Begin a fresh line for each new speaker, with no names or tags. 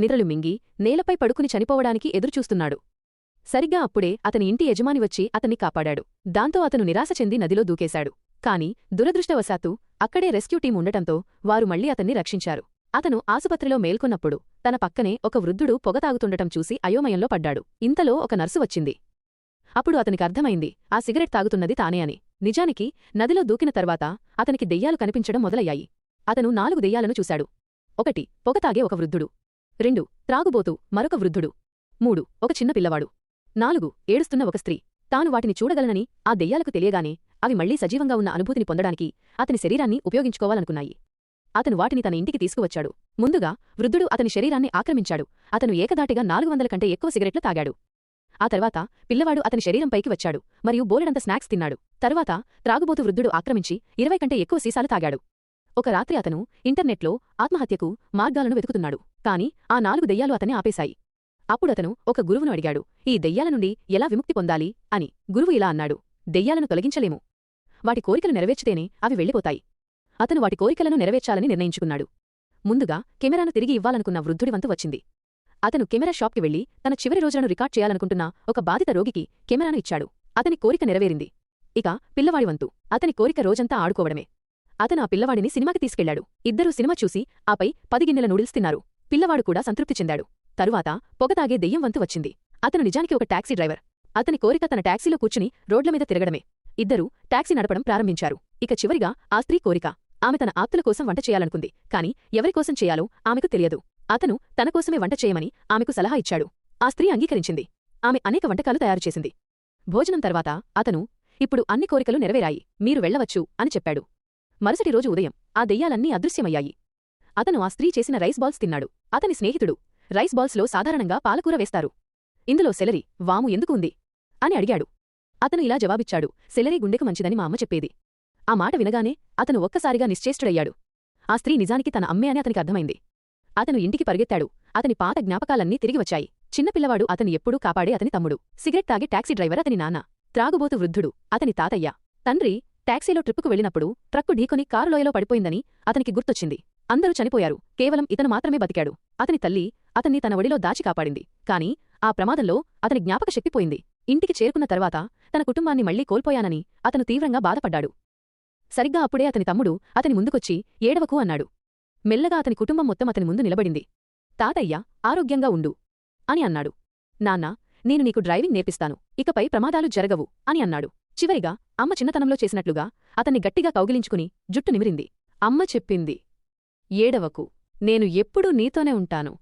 నిద్రలు మింగి నేలపై పడుకుని చనిపోవడానికి ఎదురుచూస్తున్నాడు. సరిగ్గా అప్పుడే అతని ఇంటి యజమాని వచ్చి అతన్ని కాపాడాడు. దాంతో అతను నిరాశ చెంది నదిలో దూకేశాడు. కాని దురదృష్టవశాత్తు అక్కడే రెస్క్యూ టీం ఉండటంతో వారు మళ్లీ అతన్ని రక్షించారు. అతను ఆసుపత్రిలో మేల్కొన్నప్పుడు తన పక్కనే ఒక వృద్ధుడు పొగ తాగుతుండటం చూసి అయోమయంలో పడ్డాడు. ఇంతలో ఒక నర్సు వచ్చింది. అప్పుడు అతనికర్థమైంది ఆ సిగరెట్ తాగుతున్నది తానే అని. నిజానికి నదిలో దూకిన తర్వాత అతనికి దెయ్యాలు కనిపించడం మొదలయ్యాయి. అతను 4 దెయ్యాలను చూశాడు. 1 పొగ తాగే ఒక వృద్ధుడు, 2 త్రాగుబోతూ మరొక వృద్ధుడు, 3 ఒక చిన్న పిల్లవాడు, 4 ఏడుస్తున్న ఒక స్త్రీ. తాను వాటిని చూడగలనని ఆ దెయ్యాలకు తెలియగానే అవి మళ్లీ సజీవంగా ఉన్న అనుభూతిని పొందడానికి అతని శరీరాన్ని ఉపయోగించుకోవాలనుకున్నాయి. అతను వాటిని తన ఇంటికి తీసుకువచ్చాడు. ముందుగా వృద్ధుడు అతని శరీరాన్ని ఆక్రమించాడు. అతను ఏకదాటిగా 400 కంటే ఎక్కువ సిగరెట్లు తాగాడు. ఆ తర్వాత పిల్లవాడు అతని శరీరంపైకి వచ్చాడు మరియు బోలెడంత స్నాక్స్ తిన్నాడు. తర్వాత త్రాగుబోతు వృద్ధుడు ఆక్రమించి 20 కంటే ఎక్కువ సీసాలు తాగాడు. ఒక రాత్రి అతను ఇంటర్నెట్లో ఆత్మహత్యకు మార్గాలను వెతుకుతున్నాడు. కాని ఆ 4 దెయ్యాలు అతన్ని ఆపేశాయి. అప్పుడతను ఒక గురువును అడిగాడు, ఈ దెయ్యాల నుండి ఎలా విముక్తి పొందాలి అని. గురువు ఇలా అన్నాడు, దెయ్యాలను తొలగించలేము. వాటి కోరికలు నెరవేర్చితేనే అవి వెళ్ళిపోతాయి. అతను వాటి కోరికలను నెరవేర్చాలని నిర్ణయించుకున్నాడు. ముందుగా కెమెరాను తిరిగి ఇవ్వాలనుకున్న వృద్ధుడి వంతు వచ్చింది. అతను కెమెరా షాప్కి వెళ్లి తన చివరి రోజులను రికార్డ్ చేయాలనుకుంటున్న ఒక బాధిత రోగికి కెమెరాను ఇచ్చాడు. అతని కోరిక నెరవేరింది. ఇక పిల్లవాడి వంతు. అతని కోరిక రోజంతా ఆడుకోవడమే. అతను ఆ పిల్లవాడిని సినిమాకి తీసుకెళ్లాడు. ఇద్దరూ సినిమా చూసి ఆపై 10 గిన్నెల నూడిల్స్ తిన్నారు. పిల్లవాడు కూడా సంతృప్తి చెందాడు. తరువాత పొగతాగే దెయ్యం వంతు వచ్చింది. అతను నిజానికి ఒక టాక్సీ డ్రైవర్. అతని కోరిక తన టాక్సీలో కూర్చుని రోడ్లమీద తిరగడమే. ఇద్దరూ టాక్సీ నడపడం ప్రారంభించారు. ఇక చివరిగా ఆ స్త్రీ కోరిక. ఆమె తన ఆప్తుల కోసం వంట చేయాలనుకుంది. కాని ఎవరికోసం చేయాలో ఆమెకు తెలియదు. అతను తన కోసమే వంట చేయమని ఆమెకు సలహా ఇచ్చాడు. ఆ స్త్రీ అంగీకరించింది. ఆమె అనేక వంటకాలు తయారుచేసింది. భోజనం తర్వాత అతను, ఇప్పుడు అన్ని కోరికలు నెరవేరాయి, మీరు వెళ్లవచ్చు అని చెప్పాడు. మరుసటి రోజు ఉదయం ఆ దెయ్యాలన్నీ అదృశ్యమయ్యాయి. అతను ఆ స్త్రీ చేసిన రైస్ బాల్స్ తిన్నాడు. అతని స్నేహితుడు, రైస్ బాల్స్లో సాధారణంగా పాలకూర వేస్తారు, ఇందులో సెలరీ, వాము ఎందుకు ఉంది అని అడిగాడు. అతను ఇలా జవాబిచ్చాడు, సెలరీ గుండెకు మంచిదని మా అమ్మ చెప్పేది. ఆ మాట వినగానే అతను ఒక్కసారిగా నిశ్చేష్టుడయ్యాడు. ఆ స్త్రీ నిజానికి తన అమ్మే అని అతనికి అర్థమైంది. అతను ఇంటికి పరిగెత్తాడు. అతని పాత జ్ఞాపకాలన్నీ తిరిగి వచ్చాయి. చిన్నపిల్లవాడు అతను ఎప్పుడూ కాపాడే అతని తమ్ముడు, సిగరెట్ తాగే టాక్సీ డ్రైవర్ అతని నాన్న, త్రాగుబోతు వృద్ధుడు అతని తాతయ్య, తండ్రి టాక్సీలో ట్రిప్పుకు వెళ్లినప్పుడు ట్రక్కు ఢీకొని కారు లోయలో పడిపోయిందని అతనికి గుర్తొచ్చింది. అందరూ చనిపోయారు, కేవలం ఇతను మాత్రమే బతికాడు. అతని తల్లి అతన్ని తన ఒడిలో దాచి కాపాడింది. కాని ఆ ప్రమాదంలో అతని జ్ఞాపక శక్తిపోయింది. ఇంటికి చేరుకున్న తర్వాత తన కుటుంబాన్ని మళ్లీ కోల్పోయానని అతను తీవ్రంగా బాధపడ్డాడు. సరిగ్గా అప్పుడే అతని తమ్ముడు అతని ముందుకొచ్చి ఏడవకు అన్నాడు. మెల్లగా అతని కుటుంబం మొత్తం అతని ముందు నిలబడింది. తాతయ్య, ఆరోగ్యంగా ఉండు అని అన్నాడు. నాన్నా, నేను నీకు డ్రైవింగ్ నేర్పిస్తాను, ఇకపై ప్రమాదాలు జరగవు అని అన్నాడు. చివరిగా అమ్మ చిన్నతనంలో చేసినట్లుగా అతన్ని గట్టిగా కౌగిలించుకుని జుట్టు నిమిరింది. అమ్మ చెప్పింది, ఏడవకు, నేను ఎప్పుడూ నీతోనే ఉంటాను.